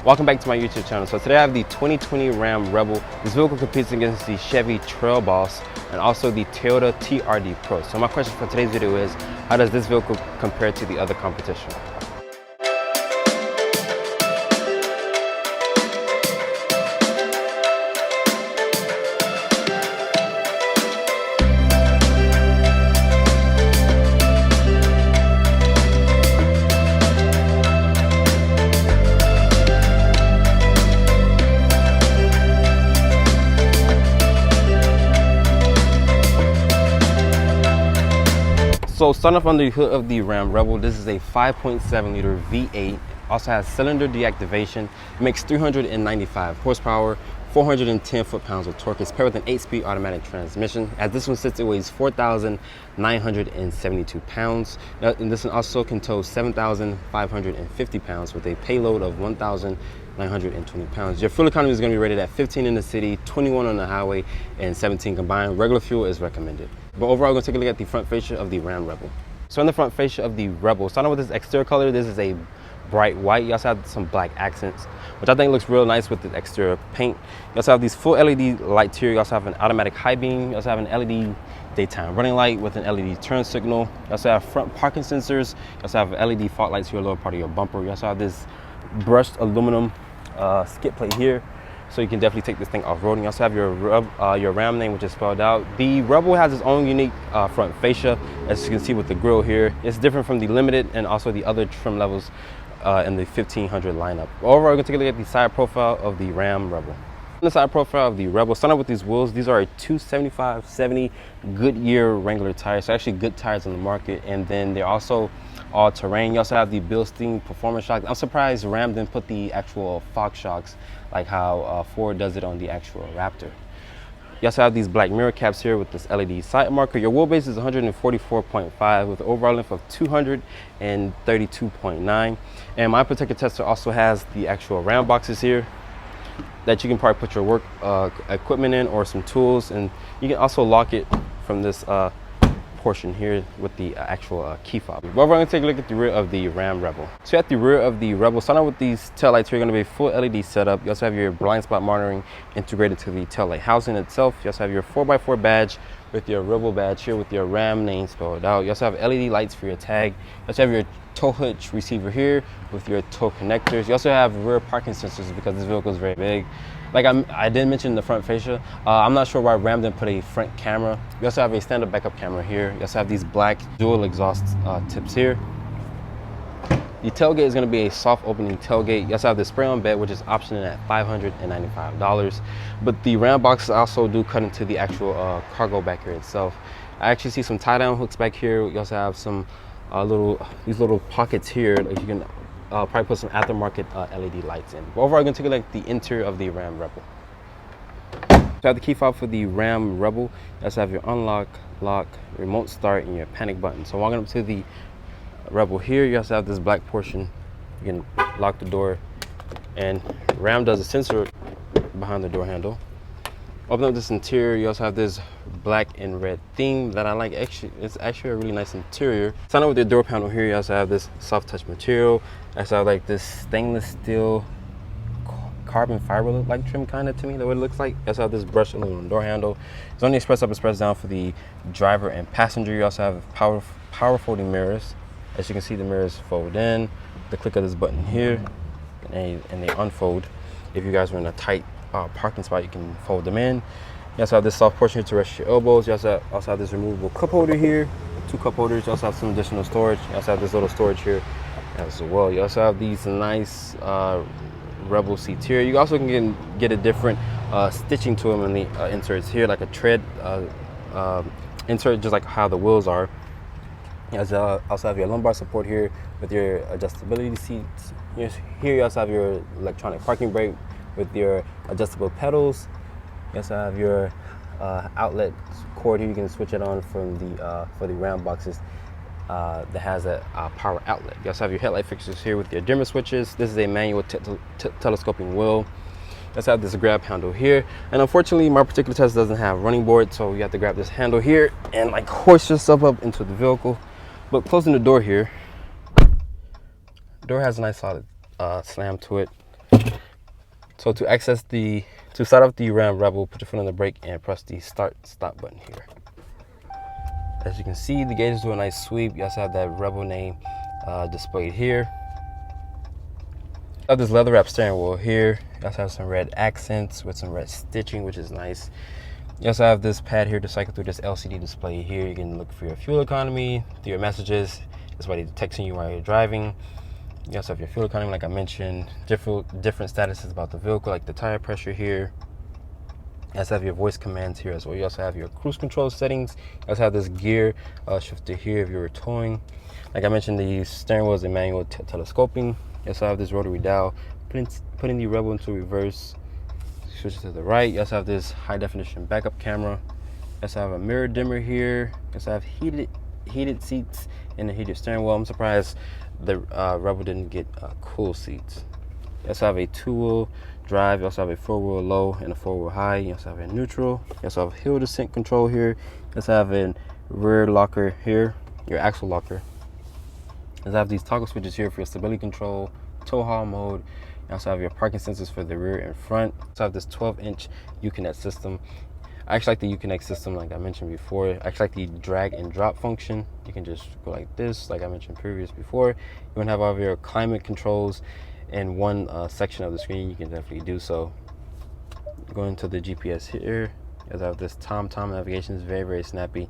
Welcome back to my YouTube channel. So today I have the 2020 Ram Rebel. This vehicle competes against the Chevy Trail Boss and also the Toyota TRD Pro. So my question for today's video is, how does this vehicle compare to the other competition? So starting off under the hood of the Ram Rebel, this is a 5.7 liter V8. Also has cylinder deactivation. It makes 395 horsepower, 410 foot-pounds of torque. It's paired with an 8-speed automatic transmission. As this one sits, it weighs 4,972 pounds. And this one also can tow 7,550 pounds with a payload of 1,920 pounds. Your fuel economy is going to be rated at 15 in the city, 21 on the highway, and 17 combined. Regular fuel is recommended. But overall, we're going to take a look at the front fascia of the Ram Rebel. So in the front fascia of the Rebel, starting with this exterior color, this is a bright white. You also have some black accents, which I think looks real nice with the exterior paint. You also have these full LED lights here. You also have an automatic high beam. You also have an LED daytime running light with an LED turn signal. You also have front parking sensors. You also have LED fog lights here, lower part of your bumper. You also have this brushed aluminum skid plate here, so you can definitely take this thing off-roading. You also have your Ram name, which is spelled out. The Rebel has its own unique front fascia, as you can see with the grille here. It's different from the Limited and also the other trim levels in the 1500 lineup. Overall, we're going to take a look at the side profile of the Ram Rebel. On the side profile of the Rebel, starting with these wheels, these are a 275/70 Goodyear Wrangler tires, so actually good tires on the market, and then they're also all-terrain. You also have the Bilstein performance shocks. I'm surprised Ram didn't put the actual Fox shocks like how Ford does it on the actual Raptor. You also have these black mirror caps here with this LED side marker. Your wheelbase is 144.5 with an overall length of 232.9. And my particular tester also has the actual Ram boxes here that you can probably put your work equipment in or some tools, and you can also lock it from this portion here with the actual key fob. But we're going to take a look at the rear of the Ram Rebel. So at the rear of the Rebel, starting with these tail lights here, you're going to be a full LED setup. You also have your blind spot monitoring integrated to the tail light housing itself. You also have your 4x4 badge with your Rebel badge here with your Ram name spelled out. You also have LED lights for your tag. You also have your tow hitch receiver here with your tow connectors. You also have rear parking sensors because this vehicle is very big. Like I did mention the front fascia. I'm not sure why Ram didn't put a front camera. You also have a standard backup camera here. You also have these black dual exhaust tips here. The tailgate is going to be a soft opening tailgate. You also have the spray-on bed, which is optioned at $595. But the Ram boxes also do cut into the actual cargo back here itself. I actually see some tie-down hooks back here. You also have some these little pockets here that you can probably put some aftermarket LED lights in. But overall, I'm going to take a look at the interior of the Ram Rebel. So I have the key fob for the Ram Rebel. You also have your unlock, lock, remote start, and your panic button. So walking up to the Rebel here, you also have this black portion. You can lock the door, and Ram does a sensor behind the door handle. Open up this interior, you also have this black and red theme that I like. It's actually a really nice interior. Starting with the door panel here, you also have this soft touch material. I also have like this stainless steel carbon fiber look like trim kind of to me, the way it looks like. You also have this brushed aluminum door handle. It's only express up and express down for the driver and passenger. You also have power folding mirrors. As you can see, the mirrors fold in. The click of this button here, and they unfold. If you guys are in a tight parking spot, you can fold them in. You also have this soft portion here to rest your elbows. You also have this removable cup holder here, 2 cup holders. You also have some additional storage. You also have this little storage here as well. You also have these nice Rebel seats here. You also can get a different stitching to them in the inserts here, like a tread insert, just like how the wheels are. You also have your lumbar support here with your adjustability seats. Here you also have your electronic parking brake with your adjustable pedals. You also have your outlet cord here. You can switch it on from the for the Ram boxes that has a power outlet. You also have your headlight fixtures here with your dimmer switches. This is a manual telescoping wheel. Let's have this grab handle here. And unfortunately, my particular test doesn't have running board, so you have to grab this handle here and like hoist yourself up into the vehicle. But closing the door here, the door has a nice solid slam to it. So to start off the Ram Rebel, put your foot on the brake and press the stop button here. As you can see, the gauges do a nice sweep. You also have that Rebel name displayed here. You have this leather wrap steering wheel here. You also have some red accents with some red stitching, which is nice. You also have this pad here to cycle through this LCD display here. You can look for your fuel economy, through your messages. That's why they're texting you while you're driving. You also have your fuel economy, like I mentioned, different statuses about the vehicle, like the tire pressure here. You also have your voice commands here as well. You also have your cruise control settings. You also have this gear shifter here if you were towing. Like I mentioned, the steering wheel is a manual telescoping. You also have this rotary dial, putting the Rebel into reverse. Switch to the right. You also have this high definition backup camera. You also have a mirror dimmer here. You also have heated seats and a heated steering wheel. I'm surprised the Rebel didn't get cool seats. You also have a 2-wheel drive. You also have a 4-wheel low and a 4-wheel high. You also have a neutral. You also have hill descent control here. You also have a rear locker here, your axle locker. You also have these toggle switches here for your stability control, tow haul mode. You also have your parking sensors for the rear and front. You also have this 12-inch Uconnect system. I actually like the Uconnect system, like I mentioned before. I actually like the drag and drop function. You can just go like this, like I mentioned before. You want to have all of your climate controls in one section of the screen. You can definitely do so. Going to the GPS here, as I have this TomTom navigation. Is very, very snappy.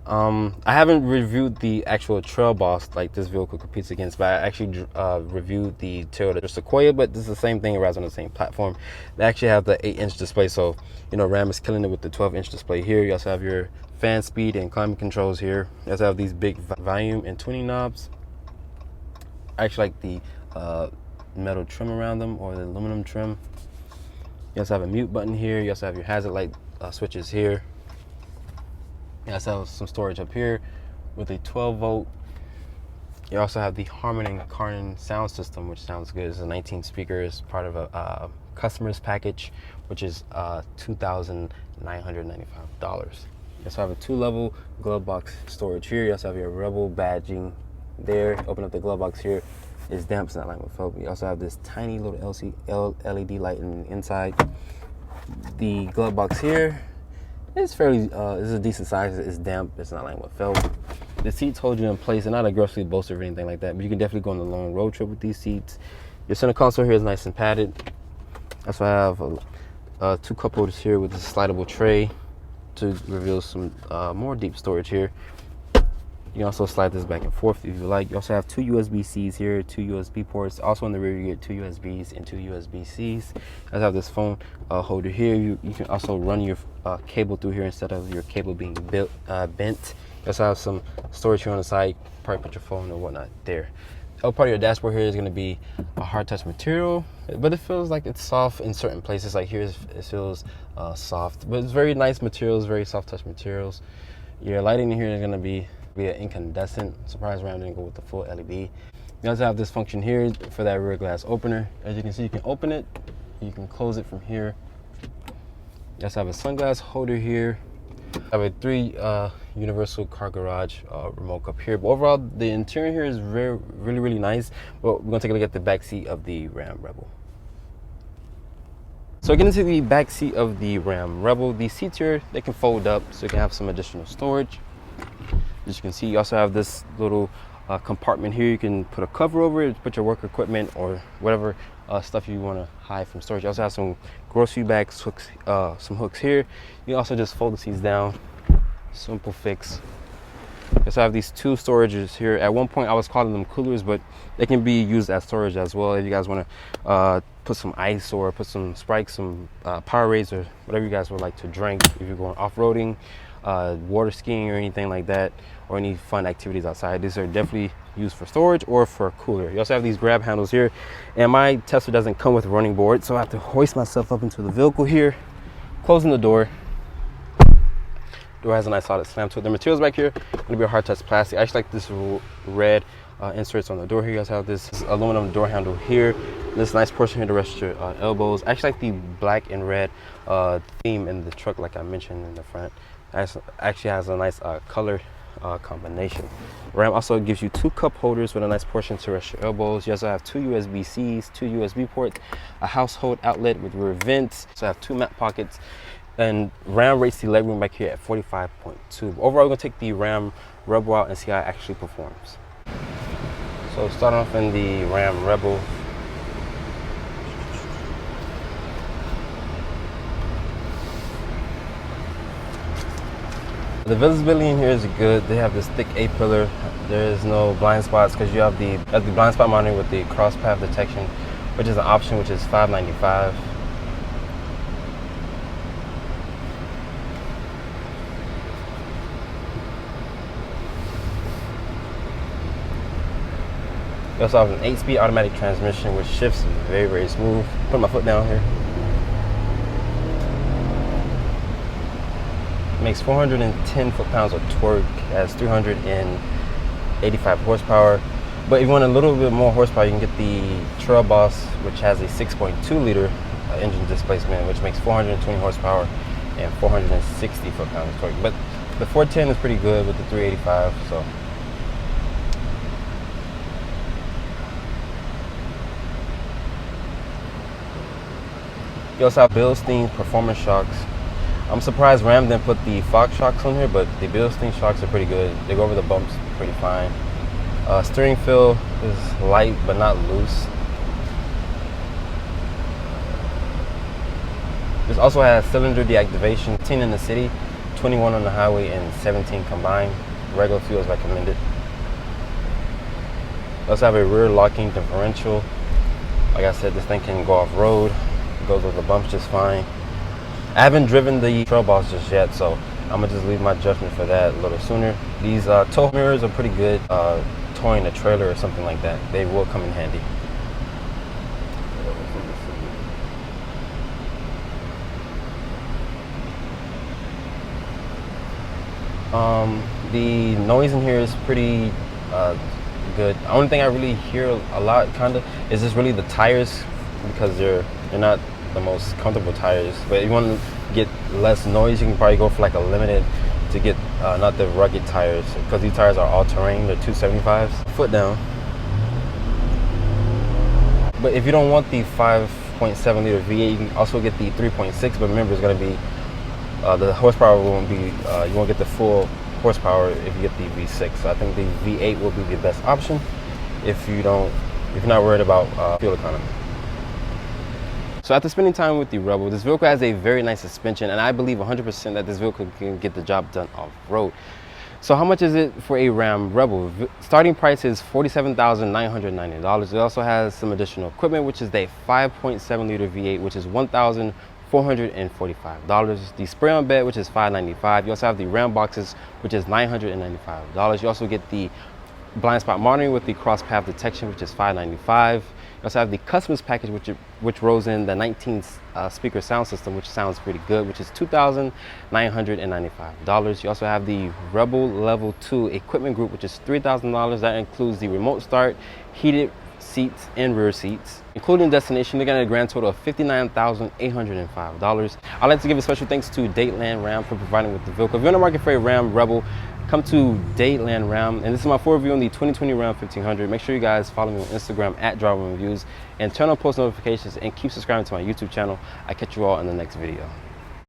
I haven't reviewed the actual Trail Boss like this vehicle competes against, but I actually reviewed the Toyota Sequoia, but this is the same thing. It rides on the same platform. They actually have the 8-inch display, so you know Ram is killing it with the 12-inch display here. You also have your fan speed and climate controls here. You also have these big volume and tuning knobs. I actually like the metal trim around them, or the aluminum trim. You also have a mute button here. You also have your hazard light switches here. You also have some storage up here with a 12-volt. You also have the Harman and Kardon sound system, which sounds good. It's a 19 speakers, part of a customer's package, which is $2,995. You also have a 2-level glove box storage here. You also have your Rebel badging there. Open up the glove box here. It's damp, it's not like with foam. You also have this tiny little LED light in the inside. The glove box here, it's fairly, it's a decent size. It's damp. It's not like what felt. The seats hold you in place. They're not aggressively bolstered or anything like that, but you can definitely go on a long road trip with these seats. Your center console here is nice and padded. That's why I have 2 cup holders here with this slidable tray to reveal some more deep storage here. You can also slide this back and forth if you like. You also have 2 USB-Cs here, 2 USB ports. Also in the rear, you get 2 USBs and 2 USB-Cs. I have this phone holder here. You can also run your cable through here instead of your cable being bent. You also have some storage here on the side. Probably put your phone or whatnot there. The part of your dashboard here is going to be a hard touch material, but it feels like it's soft in certain places. Like here, it feels soft, but it's very nice materials, very soft touch materials. Your lighting in here is going to be an incandescent. Surprise Ram didn't go with the full LED. You also have this function here for that rear glass opener. As you can see, you can open it, you can close it from here. You also have a sunglass holder here. I have a 3 universal car garage remote up here. But overall, the interior here is really nice. But we're gonna take a look at the back seat of the Ram Rebel. So getting into the back seat of the Ram Rebel, the seats here, they can fold up so you can have some additional storage. As you can see, you also have this little compartment here. You can put a cover over it, put your work equipment or whatever stuff you want to hide from storage. You also have some grocery bags, hooks, some hooks here. You can also just fold the seats down. Simple fix. You also have these 2 storages here. At one point, I was calling them coolers, but they can be used as storage as well. If you guys want to put some ice or put some Sprite, some Powerades, or whatever you guys would like to drink. If you're going off-roading, water skiing or anything like that, or any fun activities outside, these are definitely used for storage or for a cooler. You also have these grab handles here, and my Tesla doesn't come with a running board, so I have to hoist myself up into the vehicle here, closing the door. Door has a nice solid slam to it. The materials back here going to be a hard touch plastic. I actually like this red inserts on the door here. You guys have this aluminum door handle here. This nice portion here to rest your elbows. I actually like the black and red theme in the truck, like I mentioned in the front. Actually has a nice color combination. Ram also gives you 2 cup holders with a nice portion to rest your elbows. You also have 2 USB-Cs, 2 USB ports, a household outlet with rear vents. So I have 2 mat pockets, and Ram rates the legroom back here at 45.2. Overall, we're gonna take the Ram Rebel out and see how it actually performs. So starting off in the Ram Rebel. The visibility in here is good. They have this thick A-pillar. There is no blind spots because you have the blind spot monitoring with the cross path detection, which is an option, which is $5.95. You also have an 8-speed automatic transmission, which shifts very, very smooth. Put my foot down here. Makes 410 foot-pounds of torque, has 385 horsepower. But if you want a little bit more horsepower, you can get the Trail Boss, which has a 6.2 liter engine displacement, which makes 420 horsepower and 460 foot-pounds of torque. But the 410 is pretty good with the 385. So you also have Bilstein performance shocks. I'm surprised Ram didn't put the Fox shocks on here, but the Bilstein shocks are pretty good. They go over the bumps pretty fine. Steering feel is light but not loose. This also has cylinder deactivation, 10 in the city, 21 on the highway, and 17 combined. Regular fuel is recommended. We also have a rear locking differential. Like I said, this thing can go off road. It goes over the bumps just fine. I haven't driven the Trail Boss just yet, so I'm gonna just leave my judgment for that a little sooner. These tow mirrors are pretty good, towing a trailer or something like that. They will come in handy. The noise in here is pretty good. The only thing I really hear a lot, kinda, is just really the tires, because they're not the most comfortable tires. But if you want to get less noise, you can probably go for like a limited to get not the rugged tires, because these tires are all terrain. They're 275s. Foot down. But if you don't want the 5.7 liter V8, you can also get the 3.6. But remember, it's going to be the horsepower won't be you won't get the full horsepower if you get the V6. So I think the V8 will be the best option if you're not worried about fuel economy. So after spending time with the Rebel, this vehicle has a very nice suspension, and I believe 100% that this vehicle can get the job done off-road. So how much is it for a Ram Rebel? Starting price is $47,990. It also has some additional equipment, which is the 5.7 liter V8, which is $1,445. The spray-on bed, which is $595. You also have the Ram boxes, which is $995. You also get the blind spot monitoring with the cross path detection, which is $595. You also have the Customs package, which rolls in the 19 speaker sound system, which sounds pretty good, which is $2,995. You also have the Rebel Level 2 equipment group, which is $3,000. That includes the remote start, heated seats, and rear seats. Including destination, you're getting a grand total of $59,805. I'd like to give a special thanks to Dadeland Ram for providing with the vehicle. If you're in the market for a Ram Rebel, come to Dadeland Ram, and this is my full review on the 2020 Ram 1500. Make sure you guys follow me on Instagram at Driver Reviews, and turn on post notifications, and keep subscribing to my YouTube channel. I'll catch you all in the next video.